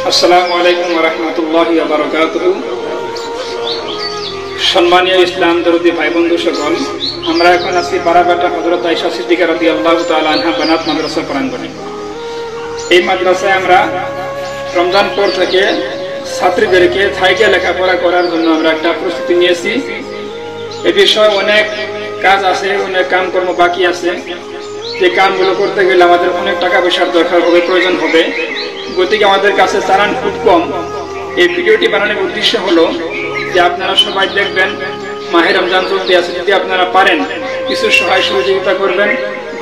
আসসালামু আলাইকুম ওয়া রাহমাতুল্লাহি ওয়া বারাকাতুহু। সম্মানীয় ইসলাম দরদি ভাই বন্ধু সকল, আমরা এখন আছি বারাবাটা হযরত আয়েশা সিদ্দিকা রাদিয়াল্লাহু তাআলা আনহা বানাত মাদ্রাসা প্রাঙ্গণে। এই মাদ্রাসায় আমরা রমজান পর থেকে ছাত্রীদেরকে থাইকে লেখাপড়া করার জন্য আমরা একটা প্রস্তুতি নিয়েছি। এই বিষয়ে অনেক কাজ আছে, অনেক কামকর্ম বাকি আছে। যে কামগুলো করতে গেলে আমাদের অনেক টাকা পয়সার দরকার হবে, প্রয়োজন হবে। গতিকে আমাদের কাছে চালান খুব কম। এই ভিডিওটি বানানোর উদ্দেশ্য হলো যে আপনারা সবাই দেখবেন, মাহে রমজান চলতে আছে, যদি আপনারা পারেন কিছু সহায় সহযোগিতা করবেন।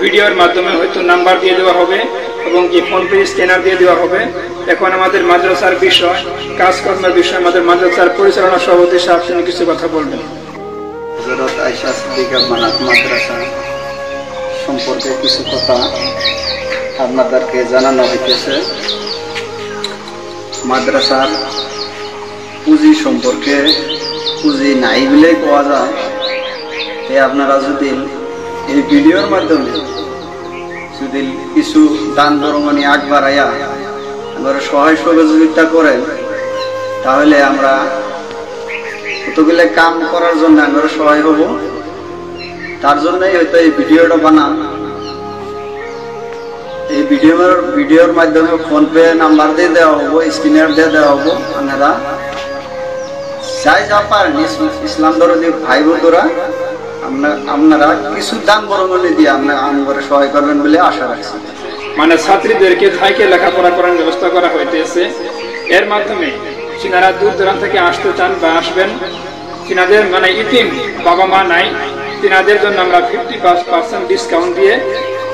ভিডিওর মাধ্যমে হয়তো নাম্বার দিয়ে দেওয়া হবে এবং কি ফোনপে স্ক্যানার দিয়ে দেওয়া হবে। এখন আমাদের মাদ্রাসার বিষয়, কাজকর্মের বিষয়, আমাদের মাদ্রাসার পরিচালনা সভাপতি সাহেব তিনি কিছু কথা বলবেন। হযরত আয়েশা সিদ্দিকা বানাত মাদ্রাসা সম্পর্কে কিছু কথা আপনাদেরকে জানানো হইতেছে। মাদ্রাসার পুঁজি সম্পর্কে পুঁজি নাই বলেই পাওয়া যায়। তাই আপনারা যদি এই ভিডিওর মাধ্যমে যদি কিছু দান বরঙনি আগ বাড়াইয়া আমরা সহায় সহযোগিতা করেন, তাহলে আমরা কতগুলো কাম করার জন্য আমরা সহায় হব। তার জন্যই হয়তো এই ভিডিওটা বানান। এই ভিডিওর মাধ্যমে ফোনপে নাম্বার দিয়ে দেওয়া হবো, স্ক্যানার দিয়ে দেওয়া হবো। আপনারা যাই যা পারেন ইসলাম দরদি ভাই বন্ধুরা আপনারা কিছু দান বরঙনি দিয়ে আমরা সহায় করবেন বলে আশা রাখছি। মানে ছাত্রীদেরকে থাইকে লেখাপড়া করার ব্যবস্থা করা হইতেছে। এর মাধ্যমে যিনারা দূর দূরান্ত থেকে আসতে চান বা আসবেন, তিনাদের মানে ইতিম বাবা মা নাই, তিনাদের জন্য আমরা 50% ডিসকাউন্ট দিয়ে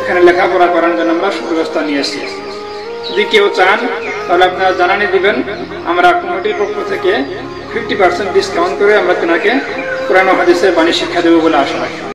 এখানে লেখাপড়া করার জন্য আমরা সুব্যবস্থা নিয়েছি। যদি কেউ চান তাহলে আপনারা জানানি দিবেন, আমরা কমিটির পক্ষ থেকে 50% ডিসকাউন্ট করে আমরা তিনাকে কোরআন ও হাদিসের বাণী শিক্ষা দেবো বলে আশা রাখি।